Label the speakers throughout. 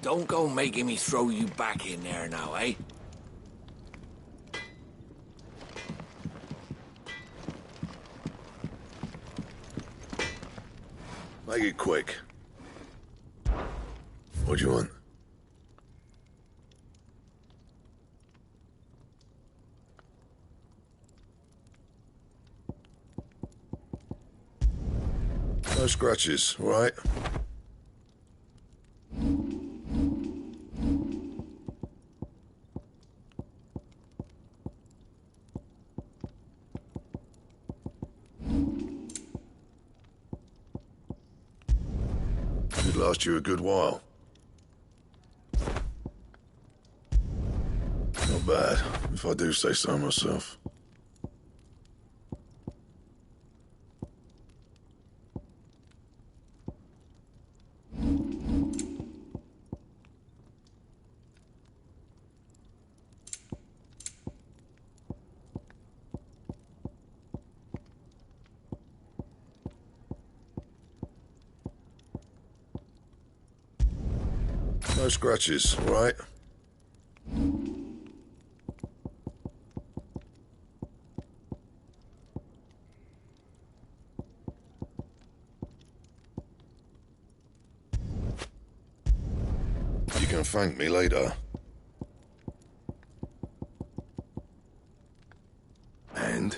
Speaker 1: Don't go making me throw you back in there now, eh?
Speaker 2: Make it quick. What do you want? No scratches, all right? Should last you a good while. Not bad, if I do say so myself. No scratches, all right? You can thank me later. And?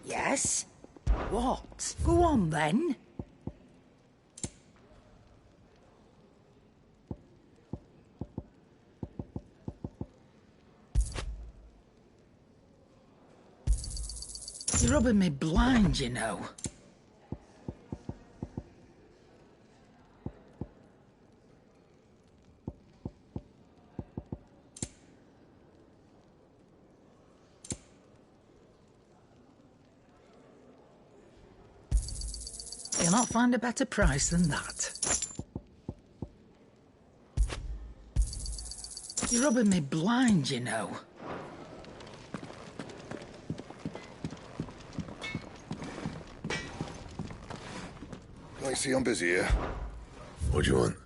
Speaker 3: Yes? What? Go on, then. You're rubbing me blind, you know. You'll not find a better price than that. You're rubbing me blind, you know.
Speaker 2: I see I'm busy here. What do you want?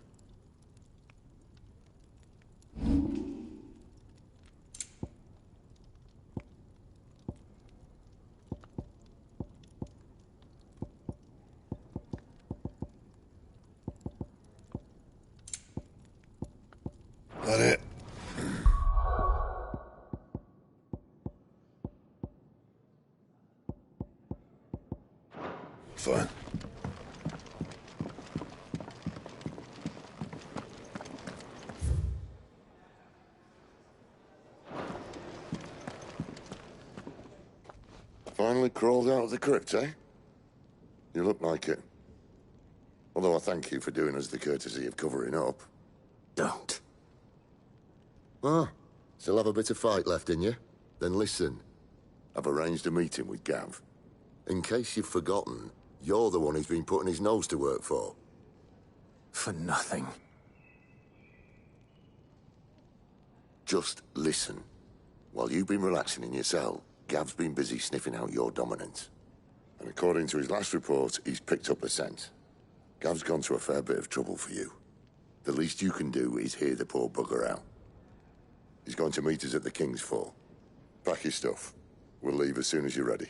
Speaker 2: That it? Fine.
Speaker 4: Finally crawled out of the crypt, eh? You look like it. Although I thank you for doing us the courtesy of covering up.
Speaker 1: Don't.
Speaker 4: Ah, still have a bit of fight left in you? Then listen. I've arranged a meeting with Gav. In case you've forgotten, you're the one he's been putting his nose to work for.
Speaker 1: For nothing.
Speaker 4: Just listen. While you've been relaxing in your cell, Gav's been busy sniffing out your dominance. And according to his last report, he's picked up the scent. Gav's gone to a fair bit of trouble for you. The least you can do is hear the poor bugger out. He's going to meet us at the King's Fort. Pack your stuff. We'll leave as soon as you're ready.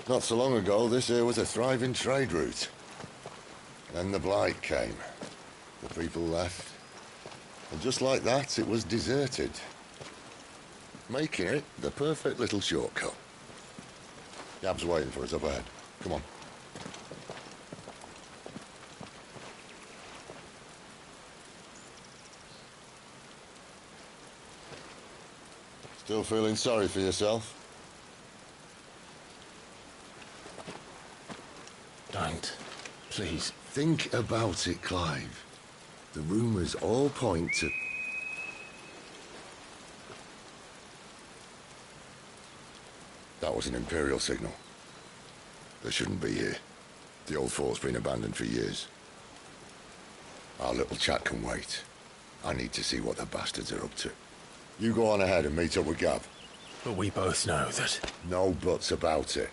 Speaker 4: Not so long ago, this here was a thriving trade route. Then the Blight came. The people left. And just like that, it was deserted. Making it the perfect little shortcut. Gab's waiting for us up ahead. Come on. Still feeling sorry for yourself?
Speaker 1: Don't. Please.
Speaker 4: Think about it, Clive. The rumours all point to... That was an Imperial signal. They shouldn't be here. The old fort's been abandoned for years. Our little chat can wait. I need to see what the bastards are up to. You go on ahead and meet up with Gab.
Speaker 1: But we both know that...
Speaker 4: No buts about it.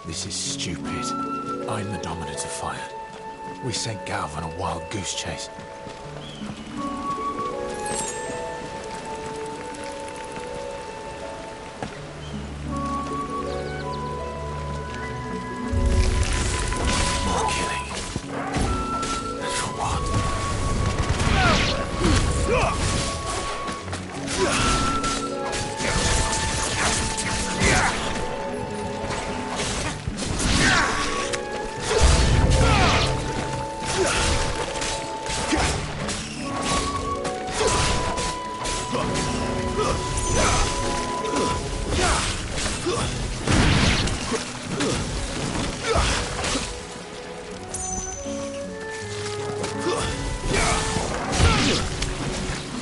Speaker 1: This is stupid. I'm the dominant of fire. We sent Gav on a wild goose chase. More killing. And for what?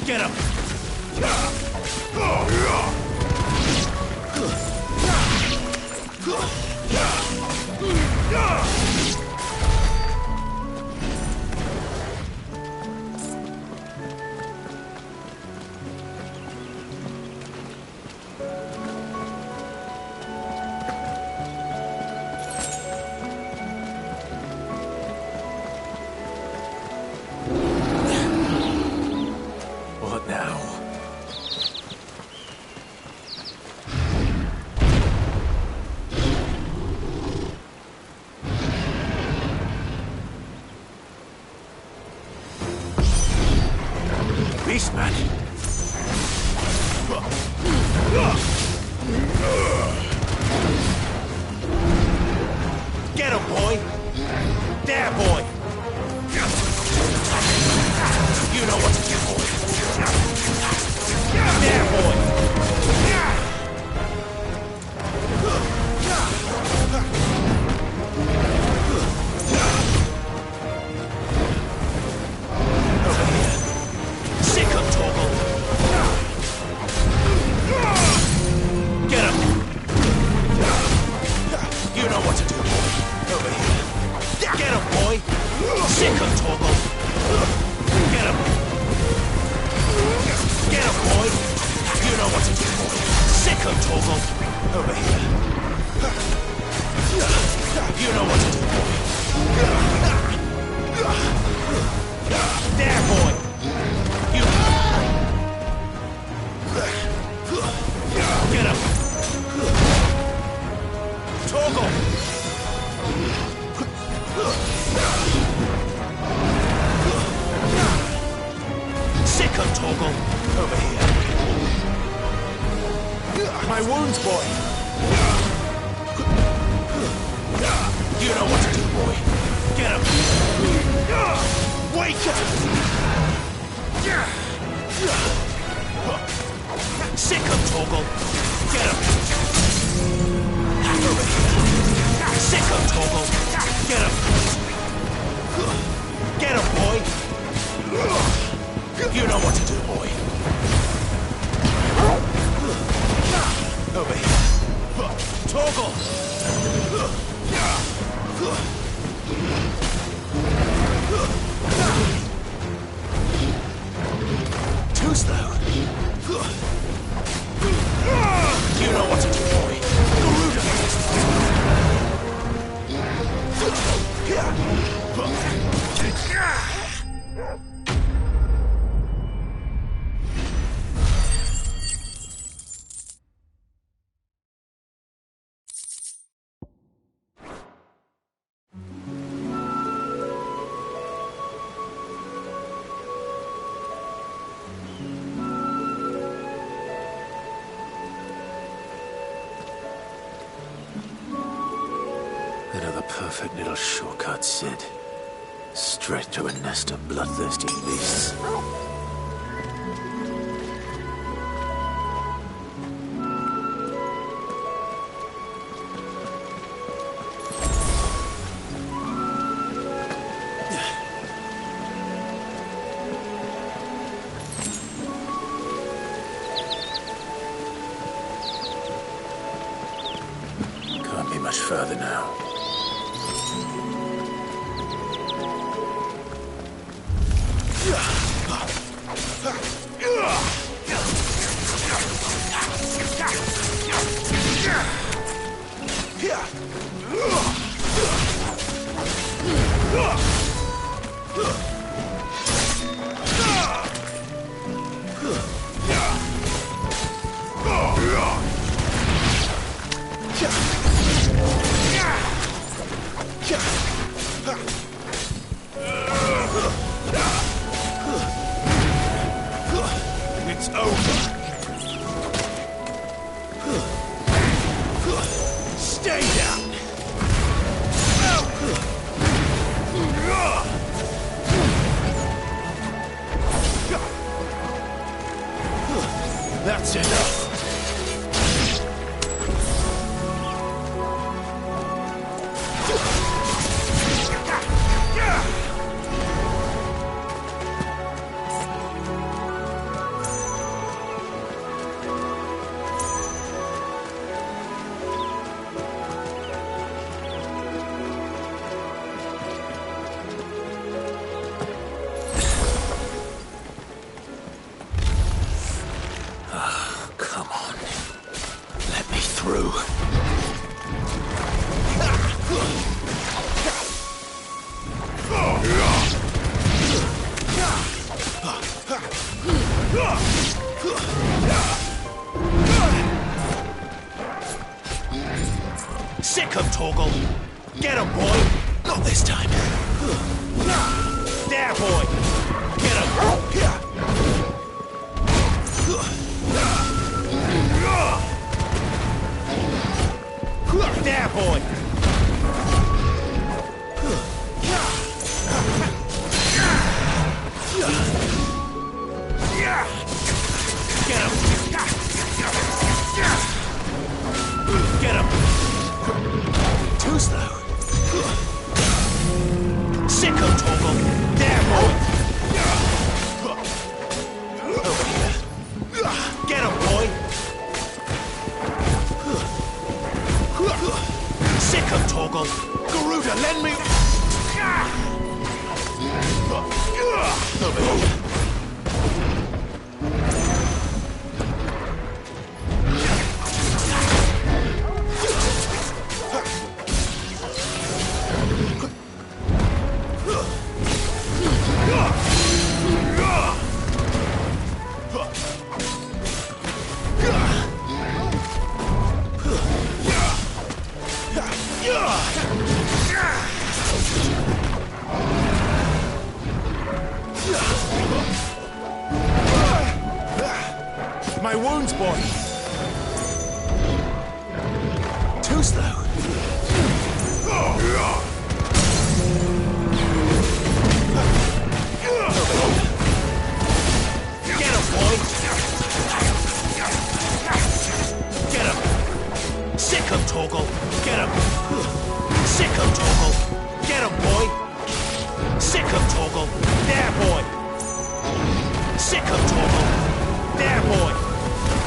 Speaker 1: Get him! What now? Beastman! Get him, boy! There, boy! You know what to do, boy! There, boy! Over here. Sick him, Torgal! Get him! You know what to do, boy. Over here. Get him, boy! Sick him, Torgal! Get him! Get him, boy! You know what to do, boy. Sick him, Torgal! Over here. You know what to do, boy. There, boy! You... Get him! Torgal! Sick him, Torgal! Over here. My wounds, boy! You know what to do, boy. Get him! Wake up! Sick him, Torgal! Get him! Over here. Sick him, Torgal! Get him! Get him, boy! You know what to do, boy. Over here. Torgal! Too slow. You know what to do, boy. Another perfect little shortcut, Sid. Straight to a nest of bloodthirsty beasts. Can't be much further now. It's over. Stay down. That's enough. Come on. Let me through. Sick of Torgal. Get him, boy. Not this time. There, boy. Get him. There, boy! Get him! Get him! Too slow. Sick of Torgal! There, boy! Over here. Get him, boy! Sick of Torgal! Garuda, lend me... Over here. My wounds, boy. Too slow. Get him, boy. Get him. Sick of Torgal. Get him. Sick of Torgal. Get him, boy. Sick of Torgal. There, boy. Sick of Torgal. There, boy.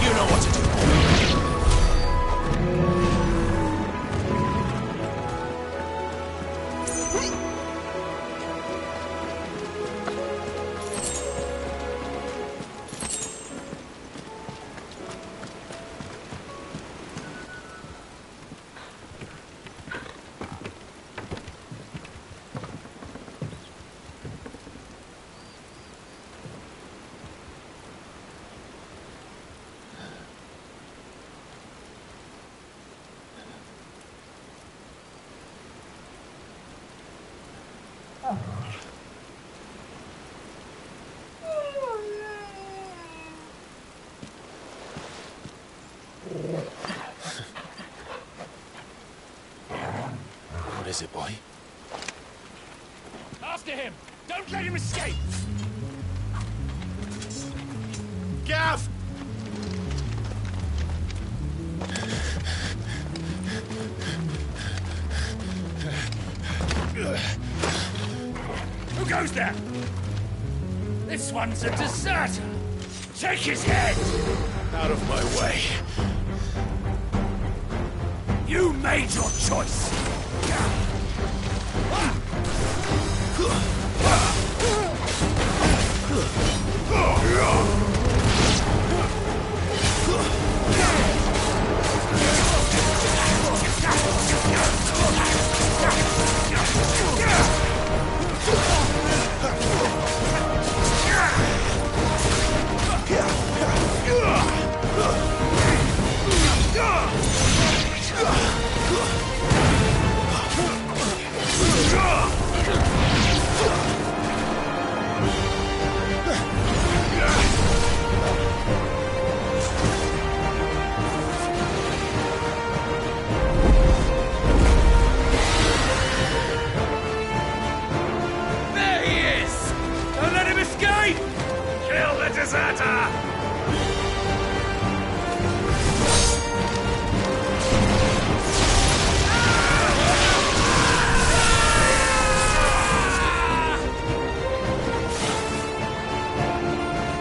Speaker 1: You know what to do, boy. is it, boy?
Speaker 5: After him! Don't let him escape!
Speaker 1: Gav!
Speaker 5: Who goes there? This one's a deserter! Take his head!
Speaker 1: Out of my way.
Speaker 5: You made your choice!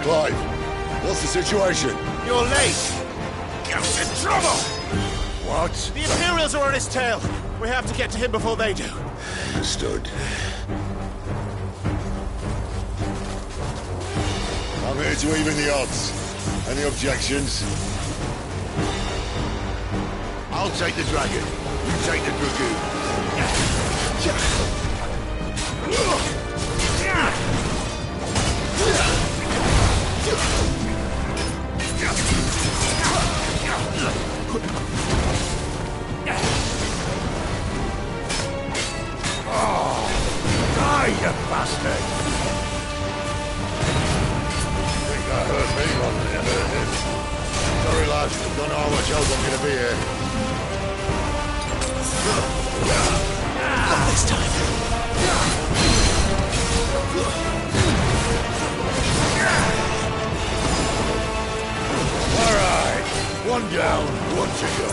Speaker 4: Clive, what's the situation?
Speaker 1: You're late.
Speaker 5: Gav's in trouble!
Speaker 4: What?
Speaker 1: The Imperials are on his tail. We have to get to him before they do.
Speaker 4: Understood. I'm here to even the odds. Any objections? I'll take the dragon. You take the dragoon.
Speaker 5: Die, you bastard!
Speaker 4: Think I hurt me more than I hurt him. Sorry, lad. Don't know how much else I'm gonna be here.
Speaker 1: Not this time.
Speaker 4: All right. One down, one to go.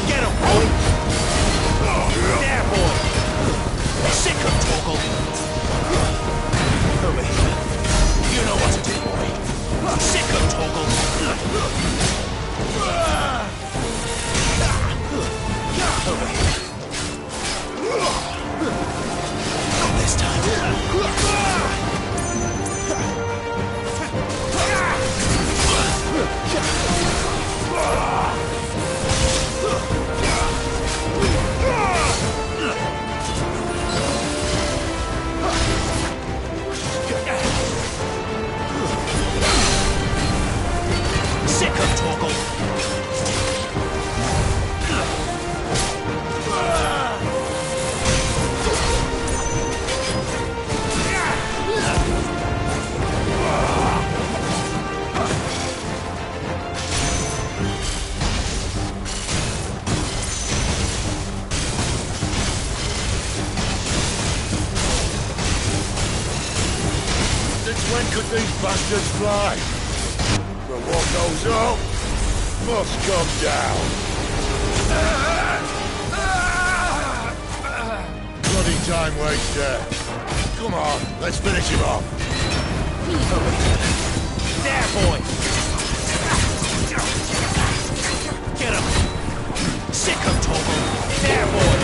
Speaker 1: Get him, boy! There, boy! Sick of Torgal! Over here. You know what to do, boy. Sick of Torgal! Over here. Not this time. Sick of Torgal!
Speaker 4: Since when could these bastards fly? But what goes up must come down. Bloody time waster. Come on, let's finish him off.
Speaker 1: There, boy! Get him! Sick of Torgal! There, boy!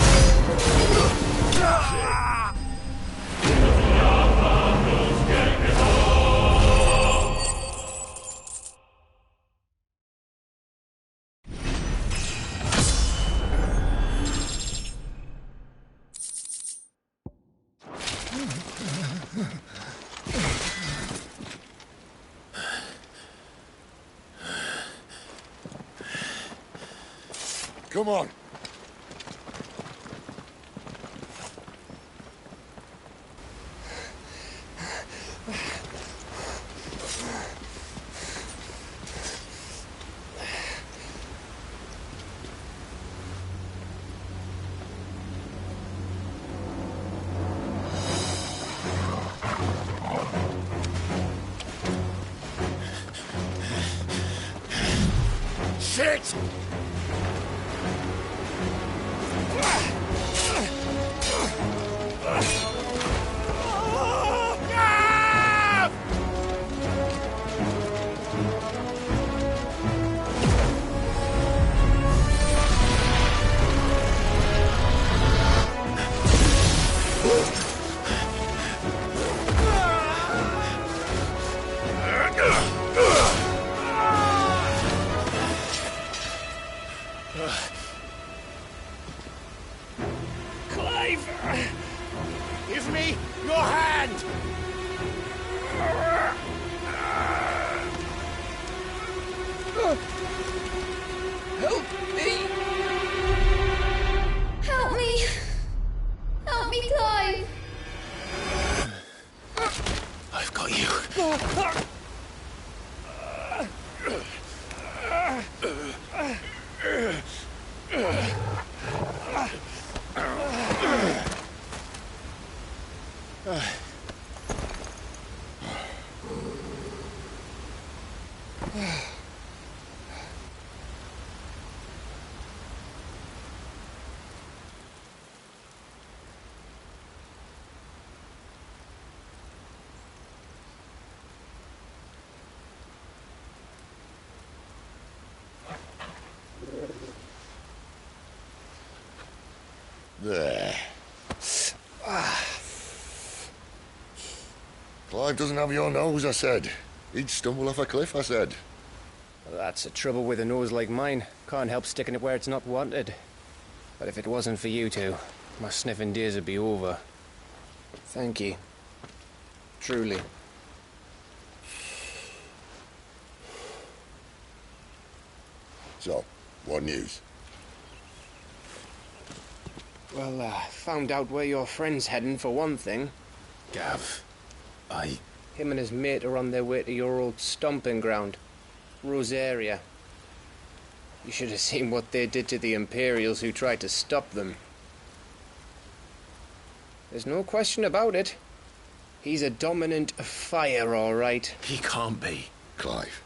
Speaker 4: Come on.
Speaker 1: Shit! Clive! Give me your hand!
Speaker 3: Help me!
Speaker 6: Help me! Help me, Clive!
Speaker 1: I've got you.
Speaker 4: There. Clive doesn't have your nose, I said. He'd stumble off a cliff, I said.
Speaker 7: Well, that's the trouble with a nose like mine. Can't help sticking it where it's not wanted. But if it wasn't for you two, my sniffing days would be over. Thank you. Truly.
Speaker 4: So, what news?
Speaker 7: Well, found out where your friend's heading, for one thing.
Speaker 1: Gav,
Speaker 7: Him and his mate are on their way to your old stomping ground, Rosaria. You should have seen what they did to the Imperials who tried to stop them. There's no question about it. He's a dominant fire, all right.
Speaker 1: he can't be.
Speaker 4: Clive,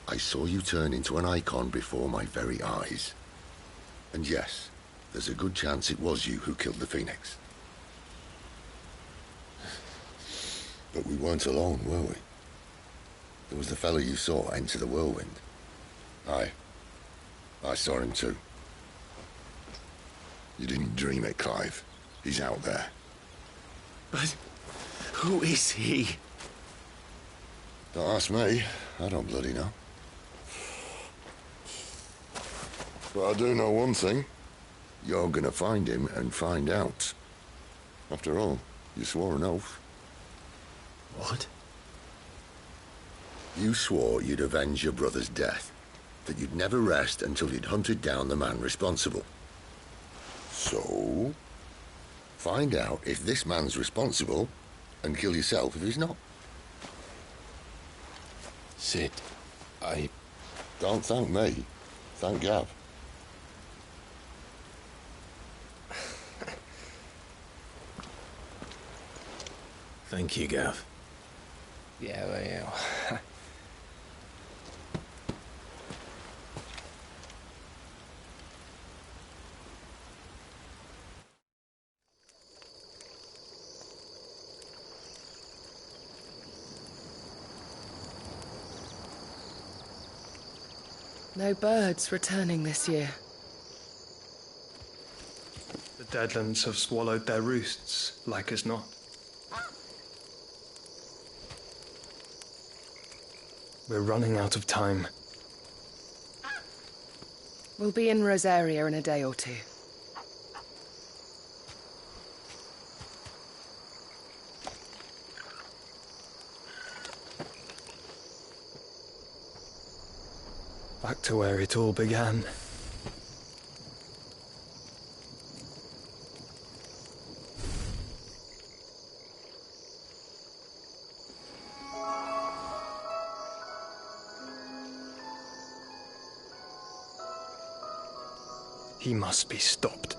Speaker 4: I saw you turn into an icon before my very eyes. And yes, there's a good chance it was you who killed the Phoenix. But we weren't alone, were we? There was the fellow you saw enter the whirlwind. I saw him too. You didn't dream it, Clive. He's out there.
Speaker 1: But who is he?
Speaker 4: Don't ask me. I don't bloody know. But I do know one thing. You're gonna find him and find out. After all, you swore an oath.
Speaker 1: What?
Speaker 4: You swore you'd avenge your brother's death. That you'd never rest until you'd hunted down the man responsible. So, find out if this man's responsible and kill yourself if he's not.
Speaker 1: Sid,
Speaker 4: Don't thank me. Thank Gav.
Speaker 1: Thank you, Gav.
Speaker 7: Yeah, well, yeah.
Speaker 3: No birds returning this year.
Speaker 8: The Deadlands have swallowed their roosts, like as not. We're running out of time.
Speaker 3: We'll be in Rosaria in a day or two.
Speaker 8: Back to where it all began. He must be stopped.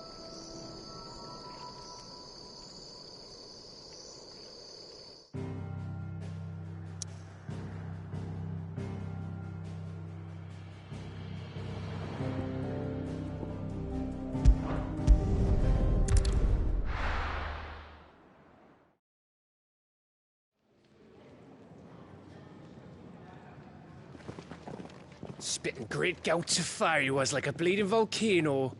Speaker 7: Spitting great gouts of fire he was, like a bleeding volcano.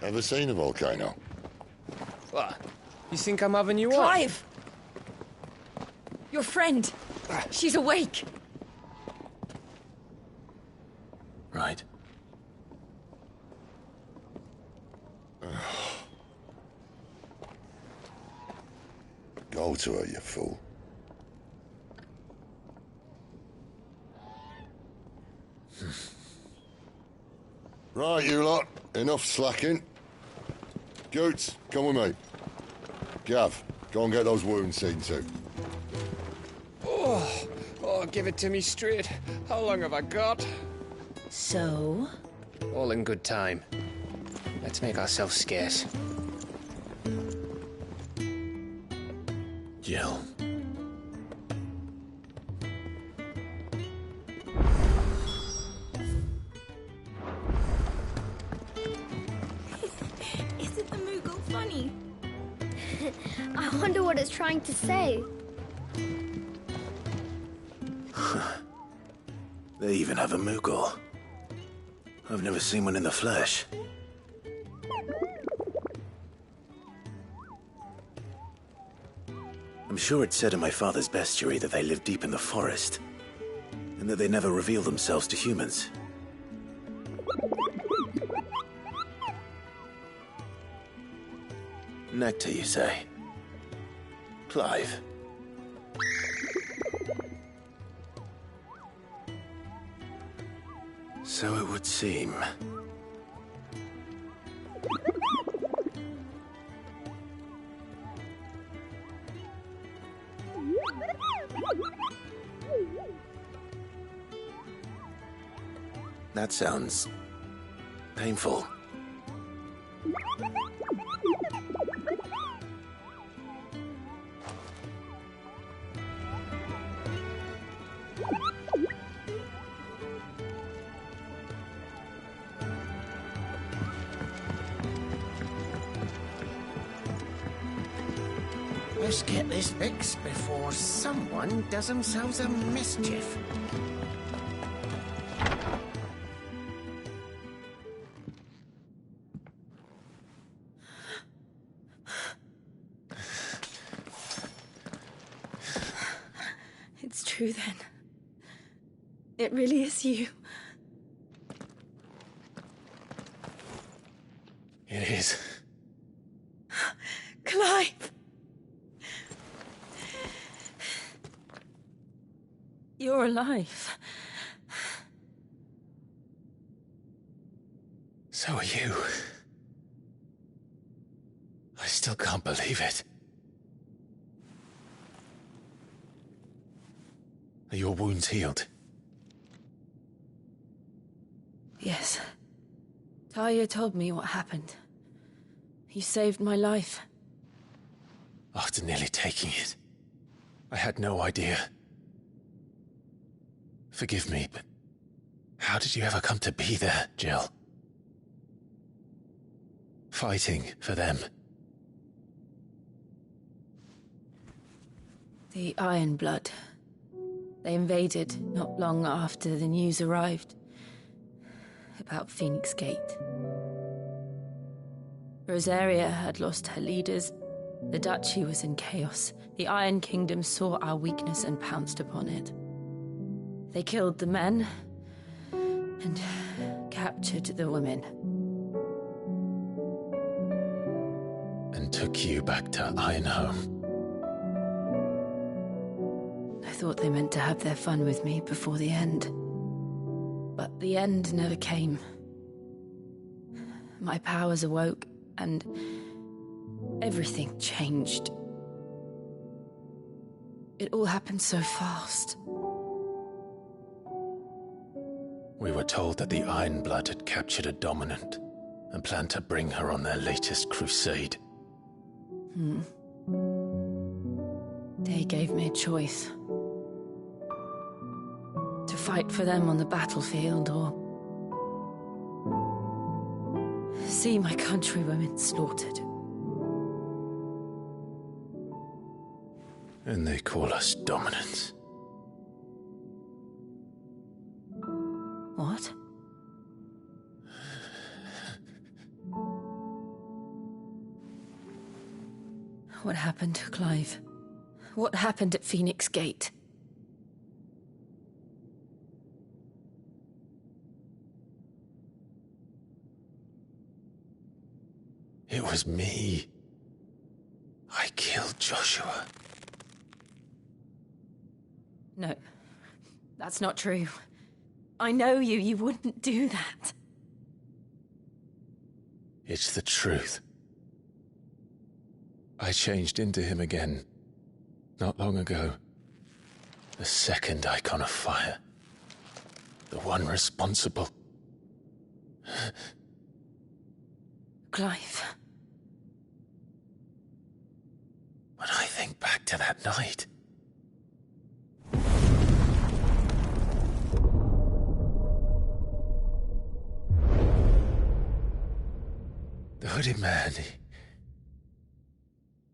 Speaker 4: Ever seen a volcano?
Speaker 7: What? You think I'm having you on?
Speaker 9: Clive! Your friend. She's awake.
Speaker 1: Right.
Speaker 4: Go to her, you fool. Right, you lot. Enough slacking. Goots, come with me. Gav, go and get those wounds seen to.
Speaker 7: Oh, give it to me straight. How long have I got?
Speaker 9: So?
Speaker 7: All in good time. Let's make ourselves scarce.
Speaker 1: Jill.
Speaker 6: Isn't the Moogle funny? I wonder what it's trying to say.
Speaker 1: They even have a Moogle. I've never seen one in the flesh. I'm sure it said in my father's bestiary that they live deep in the forest, and that they never reveal themselves to humans. Nectar, you say? Clive. So it would seem. That sounds painful.
Speaker 3: Let's get this fixed before someone does themselves a mischief.
Speaker 9: It's true then. It really is you.
Speaker 1: It is.
Speaker 9: Clive! You're alive.
Speaker 1: So are you. I still can't believe it. Are your wounds healed?
Speaker 9: Yes. Talia told me what happened. You saved my life.
Speaker 1: After nearly taking it, I had no idea. Forgive me, but how did you ever come to be there, Jill? Fighting for them.
Speaker 9: The Iron Blood. They invaded not long after the news arrived about Phoenix Gate. Rosaria had lost her leaders. The Duchy was in chaos. The Iron Kingdom saw our weakness and pounced upon it. They killed the men and captured the women.
Speaker 1: And took you back to Ironhome.
Speaker 9: I thought they meant to have their fun with me before the end. But the end never came. My powers awoke, and everything changed. It all happened so fast.
Speaker 1: We were told that the Iron Blood had captured a dominant, and plan to bring her on their latest crusade.
Speaker 9: They gave me a choice. To fight for them on the battlefield, or see my countrywomen slaughtered.
Speaker 1: And they call us dominants.
Speaker 9: What? What happened, Clive? What happened at Phoenix Gate?
Speaker 1: It was me. I killed Joshua.
Speaker 9: No, that's not true. I know you. You wouldn't do that.
Speaker 1: It's the truth. I changed into him again, not long ago. The second icon of fire. The one responsible.
Speaker 9: Clive.
Speaker 1: When I think back to that night... The hooded man,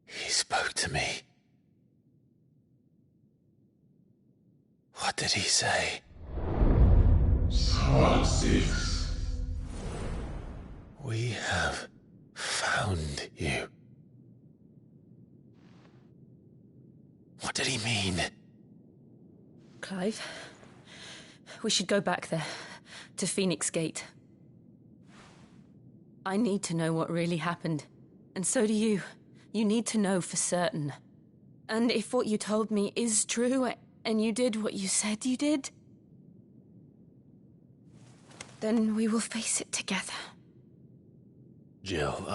Speaker 1: he spoke to me. What did he say?
Speaker 10: Six.
Speaker 1: We have found you. What did he mean?
Speaker 9: Clive, we should go back there, to Phoenix Gate. I need to know what really happened. And so do you. You need to know for certain. And if what you told me is true, and you did what you said you did, then we will face it together.
Speaker 1: Jill,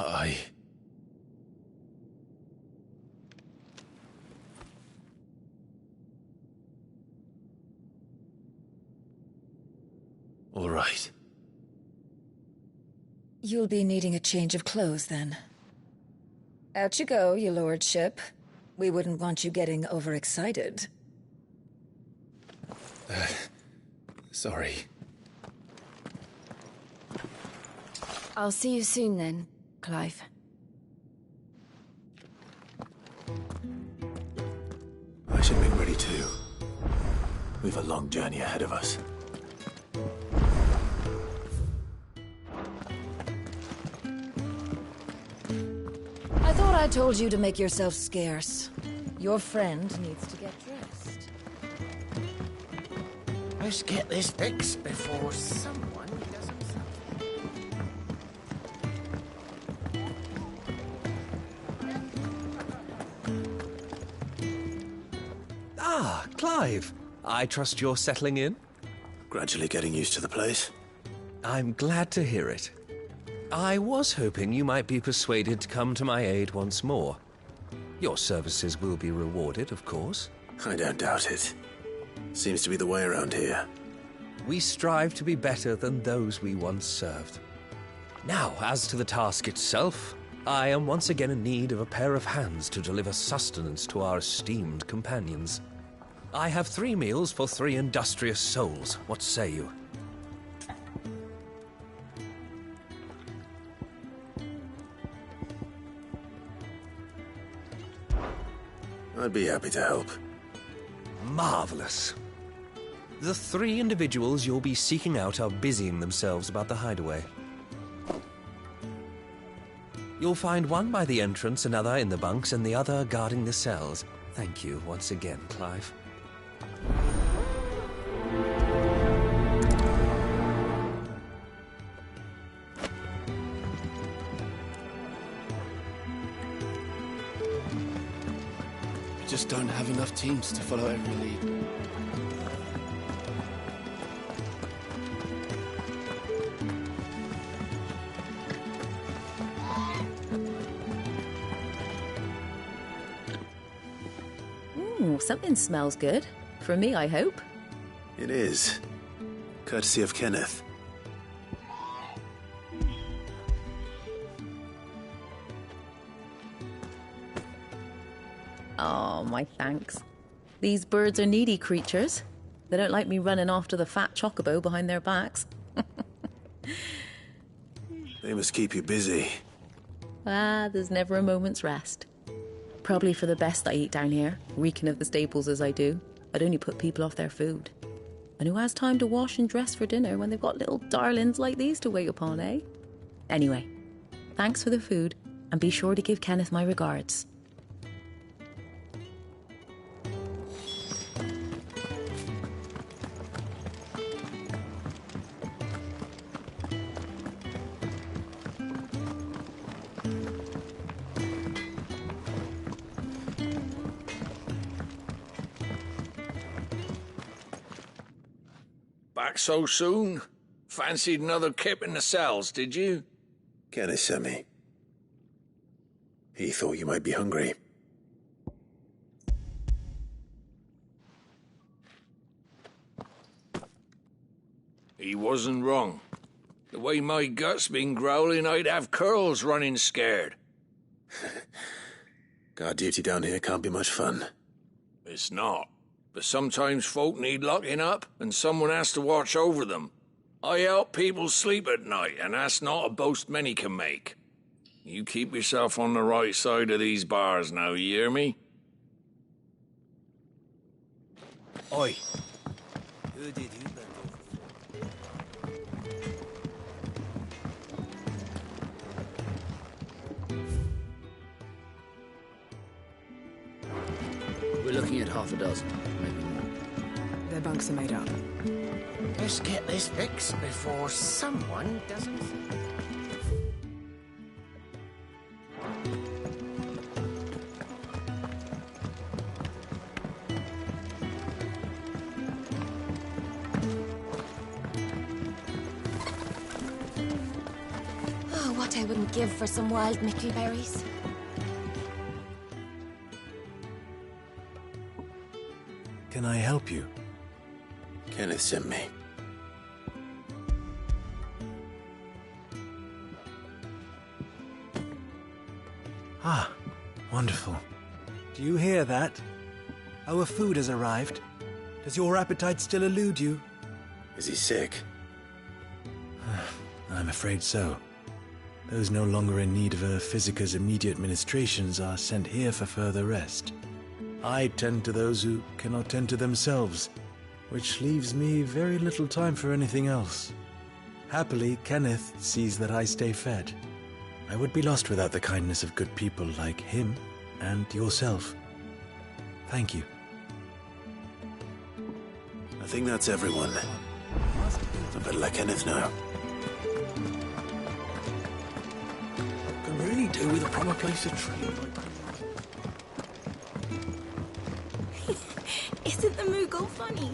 Speaker 1: All right.
Speaker 11: You'll be needing a change of clothes, then. Out you go, your lordship. We wouldn't want you getting overexcited.
Speaker 1: Sorry.
Speaker 9: I'll see you soon, then, Clive.
Speaker 1: I should make ready too. We've a long journey ahead of us.
Speaker 11: I thought I told you to make yourself scarce. Your friend needs to get dressed.
Speaker 3: Let's get this fixed before someone does something.
Speaker 12: Ah, Clive. I trust you're settling in?
Speaker 1: Gradually getting used to the place.
Speaker 12: I'm glad to hear it. I was hoping you might be persuaded to come to my aid once more. Your services will be rewarded, of course.
Speaker 1: I don't doubt it. Seems to be the way around here.
Speaker 12: We strive to be better than those we once served. Now, as to the task itself, I am once again in need of a pair of hands to deliver sustenance to our esteemed companions. I have 3 meals for 3 industrious souls. What say you?
Speaker 1: I'd be happy to help.
Speaker 12: Marvelous. The 3 individuals you'll be seeking out are busying themselves about the hideaway. You'll find one by the entrance, another in the bunks, and the other guarding the cells. Thank you once again, Clive.
Speaker 13: We just don't have enough teams to follow every lead.
Speaker 11: Something smells good. For me, I hope.
Speaker 1: It is. Courtesy of Kenneth.
Speaker 9: Oh, my thanks. These birds are needy creatures. They don't like me running after the fat chocobo behind their backs.
Speaker 1: They must keep you busy.
Speaker 9: There's never a moment's rest. Probably for the best I eat down here, reeking of the staples as I do. I'd only put people off their food. And who has time to wash and dress for dinner when they've got little darlings like these to wait upon, eh? Anyway, thanks for the food, and be sure to give Kenneth my regards.
Speaker 5: Back so soon? Fancied another kip in the cells, did you?
Speaker 1: Kenneth sent me. He thought you might be hungry.
Speaker 5: He wasn't wrong. The way my gut's been growling, I'd have curls running scared.
Speaker 1: Guard duty down here can't be much fun.
Speaker 5: It's not. But sometimes folk need locking up, and someone has to watch over them. I help people sleep at night, and that's not a boast many can make. You keep yourself on the right side of these bars now, you hear me?
Speaker 1: Oi.
Speaker 13: We're looking at half a dozen, maybe more.
Speaker 10: Their bunks are made up.
Speaker 3: Let's get this fixed before someone doesn't...
Speaker 6: Oh, what I wouldn't give for some wild mickleberries.
Speaker 1: Can I help you? Kenneth sent me.
Speaker 14: Ah, wonderful. Do you hear that? Our food has arrived. Does your appetite still elude you?
Speaker 1: Is he sick?
Speaker 14: I'm afraid so. Those no longer in need of a physicker's immediate ministrations are sent here for further rest. I tend to those who cannot tend to themselves, which leaves me very little time for anything else. Happily, Kenneth sees that I stay fed. I would be lost without the kindness of good people like him and yourself. Thank you.
Speaker 1: I think that's everyone. I better let Kenneth know.
Speaker 13: Can really do with a proper place to train.
Speaker 6: Isn't the Moogle funny?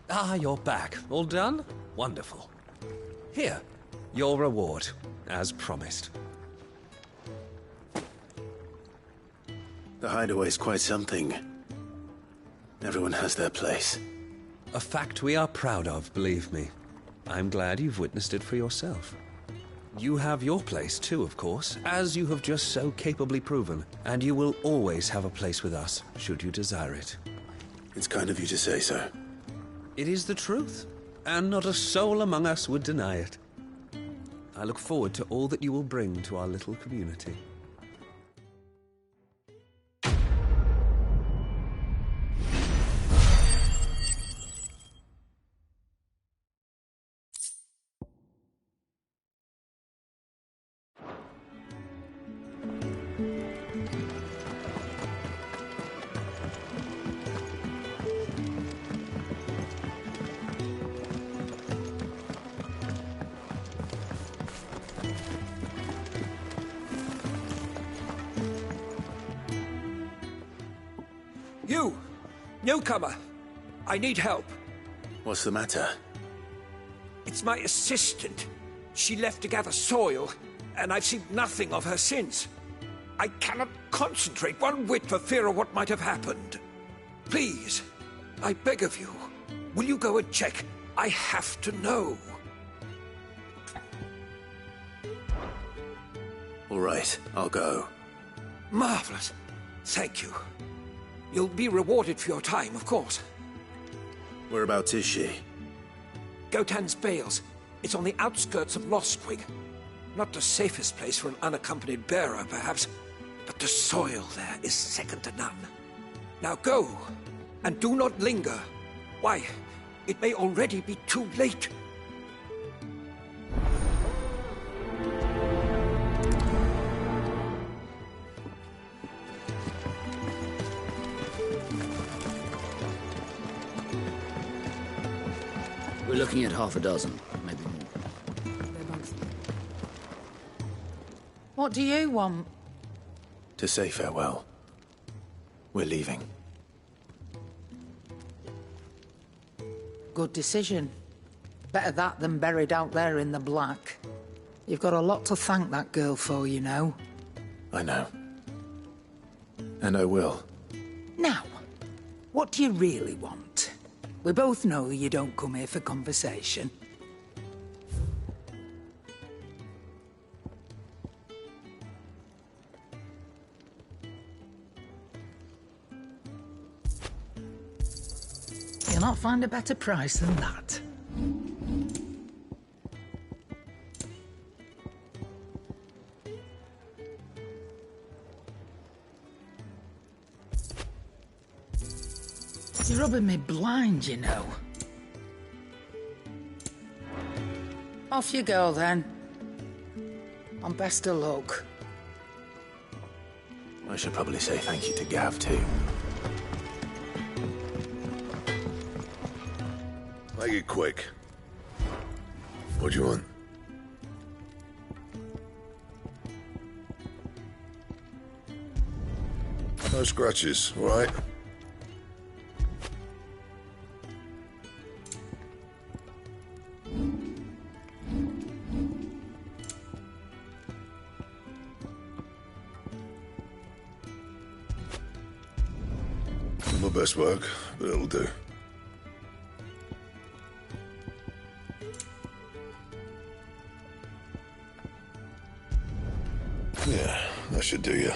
Speaker 12: Ah, you're back. All done? Wonderful. Here, your reward, as promised.
Speaker 1: The hideaway's quite something. Everyone has their place.
Speaker 12: A fact we are proud of, believe me. I'm glad you've witnessed it for yourself. You have your place too, of course, as you have just so capably proven, and you will always have a place with us, should you desire it.
Speaker 1: It's kind of you to say so.
Speaker 12: It is the truth, and not a soul among us would deny it. I look forward to all that you will bring to our little community.
Speaker 15: You! Newcomer! I need help.
Speaker 1: What's the matter?
Speaker 15: It's my assistant. She left to gather soil, and I've seen nothing of her since. I cannot concentrate one whit for fear of what might have happened. Please, I beg of you, will you go and check? I have to know.
Speaker 13: All right, I'll go.
Speaker 15: Marvelous. Thank you. You'll be rewarded for your time, of course.
Speaker 13: Whereabouts is she?
Speaker 15: Gotan's Bales. It's on the outskirts of Lostwig. Not the safest place for an unaccompanied bearer, perhaps, but the soil there is second to none. Now go, and do not linger. Why, it may already be too late.
Speaker 16: We're looking at half a dozen, maybe more.
Speaker 17: What do you want?
Speaker 13: To say farewell. We're leaving.
Speaker 17: Good decision. Better that than buried out there in the black. You've got a lot to thank that girl for, you know.
Speaker 13: I know. And I will.
Speaker 17: Now, what do you really want? We both know you don't come here for conversation. You'll not find a better price than that. You're rubbing me blind, you know. Off you go, then. And best of luck.
Speaker 13: I should probably say thank you to Gav, too.
Speaker 2: Make it quick. What do you want? No scratches, all right? Not my best work, but it'll do. Yeah, that should do you.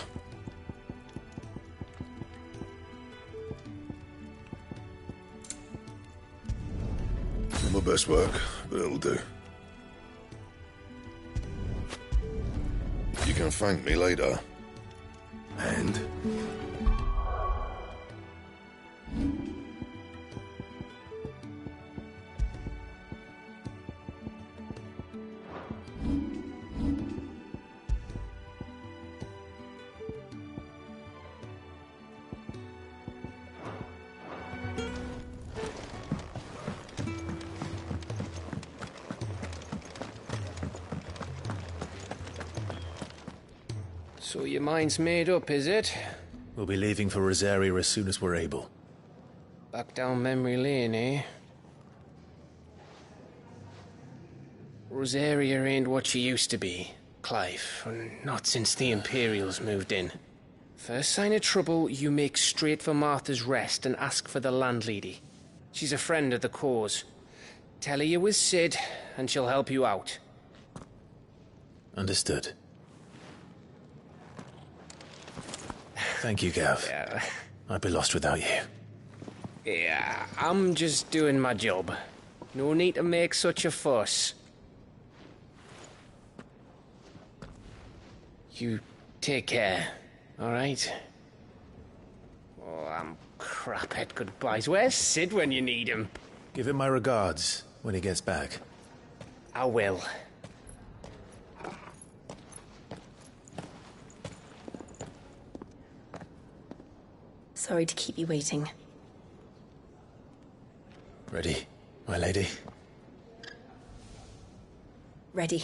Speaker 2: Not my best work, but it'll do. You can thank me later.
Speaker 13: And?
Speaker 7: So your mind's made up, is it?
Speaker 13: We'll be leaving for Rosaria as soon as we're able.
Speaker 7: Back down memory lane, eh? Rosaria ain't what she used to be, Clive. Not since the Imperials moved in. First sign of trouble, you make straight for Martha's Rest and ask for the landlady. She's a friend of the cause. Tell her you was Sid, and she'll help you out.
Speaker 13: Understood. Thank you, Gav.
Speaker 7: Yeah.
Speaker 13: I'd be lost without you.
Speaker 7: Yeah, I'm just doing my job. No need to make such a fuss. You take care, all right? Oh, I'm crap at goodbyes. Where's Sid when you need him?
Speaker 13: Give him my regards when he gets back.
Speaker 7: I will.
Speaker 18: Sorry to keep you waiting.
Speaker 13: Ready, my lady?
Speaker 18: Ready.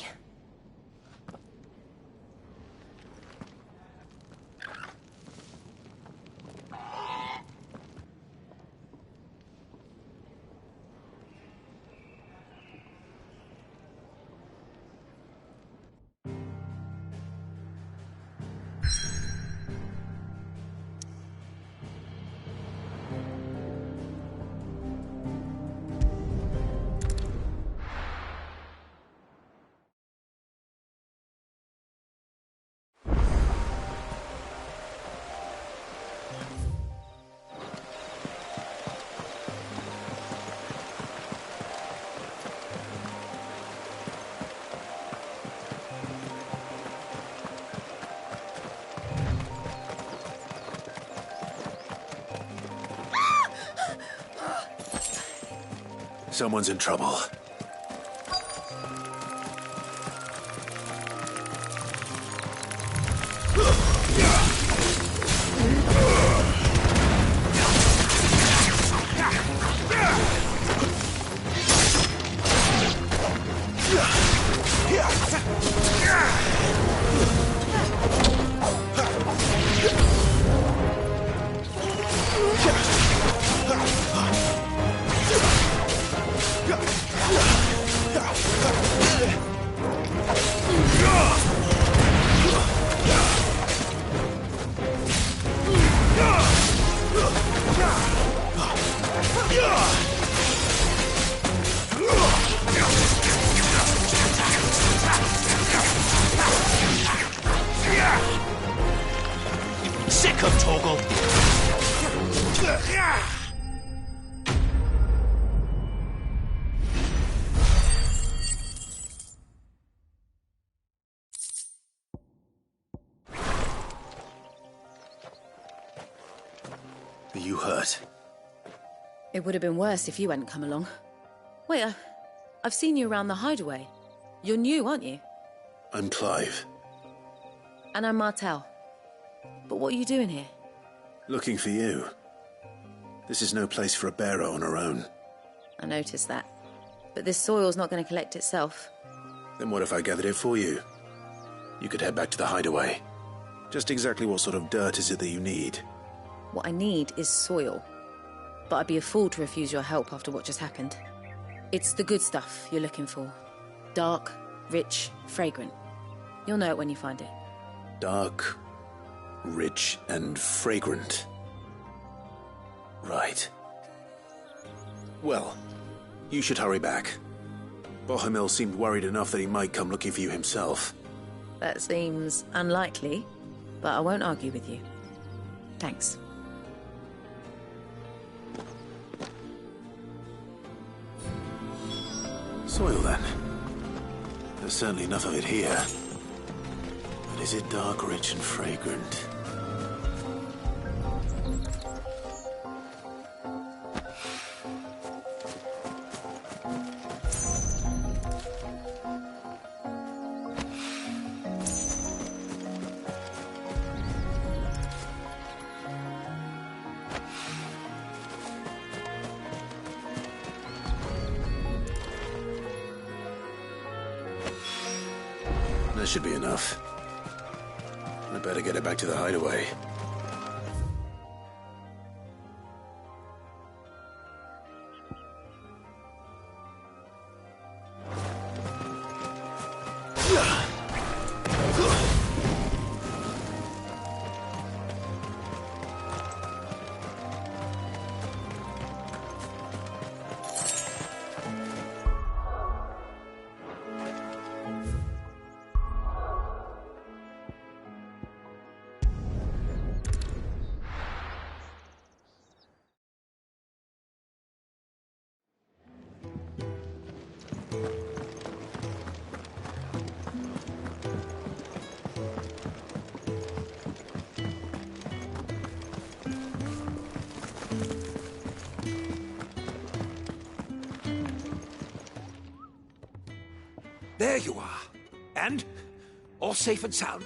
Speaker 2: Someone's in trouble.
Speaker 1: Sick of Toggle!
Speaker 2: Are you hurt?
Speaker 9: It would have been worse if you hadn't come along. Wait, I've seen you around the hideaway. You're new, aren't you?
Speaker 2: I'm Clive.
Speaker 9: And I'm Martel. But what are you doing here?
Speaker 2: Looking for you. This is no place for a bearer on her own.
Speaker 9: I noticed that. But this soil's not going to collect itself.
Speaker 2: Then what if I gathered it for you? You could head back to the hideaway. Just exactly what sort of dirt is it that you need?
Speaker 9: What I need is soil. But I'd be a fool to refuse your help after what just happened. It's the good stuff you're looking for. Dark, rich, fragrant. You'll know it when you find it.
Speaker 2: Dark, rich, and fragrant. Right. Well, you should hurry back. Bohemil seemed worried enough that he might come looking for you himself.
Speaker 9: That seems unlikely, but I won't argue with you. Thanks.
Speaker 2: Soil, then. There's certainly enough of it here. But is it dark, rich, and fragrant? That should be enough. I better get it back to the hideaway.
Speaker 15: There you are. And? All safe and sound?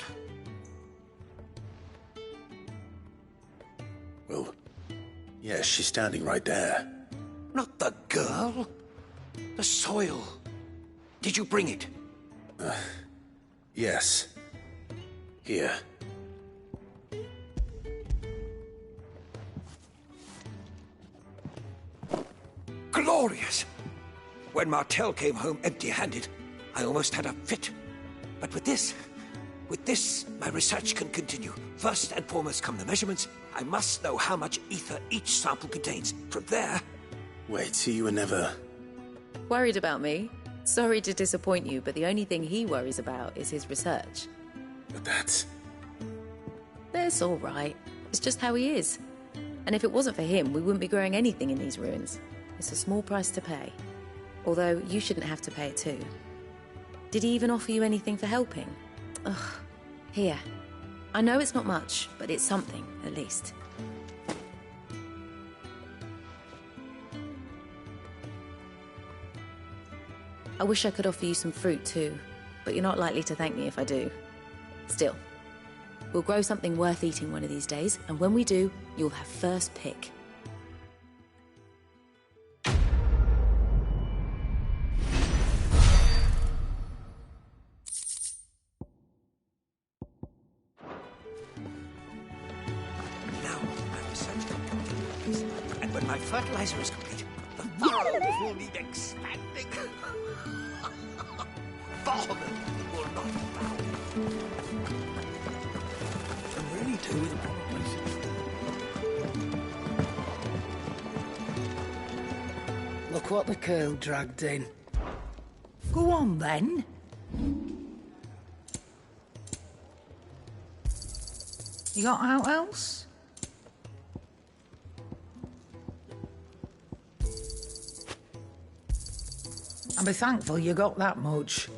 Speaker 2: Well, yes, she's standing right there.
Speaker 15: Not the girl. The soil. Did you bring it?
Speaker 2: Yes. Here.
Speaker 15: Glorious! When Martel came home empty-handed, I almost had a fit. But with this, my research can continue. First and foremost come the measurements. I must know how much ether each sample contains. From there...
Speaker 2: Wait, so you were never...
Speaker 9: Worried about me? Sorry to disappoint you, but the only thing he worries about is his research.
Speaker 2: But that's...
Speaker 9: That's all right. It's just how he is. And if it wasn't for him, we wouldn't be growing anything in these ruins. It's a small price to pay. Although, you shouldn't have to pay it too. Did he even offer you anything for helping? Ugh. Here. I know it's not much, but it's something, at least.
Speaker 19: I wish I could offer you some fruit too, but you're not likely to thank me if I do. Still, we'll grow something worth eating one of these days, and when we do, you'll have first pick.
Speaker 15: And when my fertilizer is complete, the world will need expanding. Farming will not bow. I'm really do with a proper place.
Speaker 17: Look what the curl dragged in. Go on, then. You got out else? And be thankful you got that much.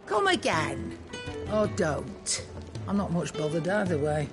Speaker 17: Come again. Or don't. I'm not much bothered either way.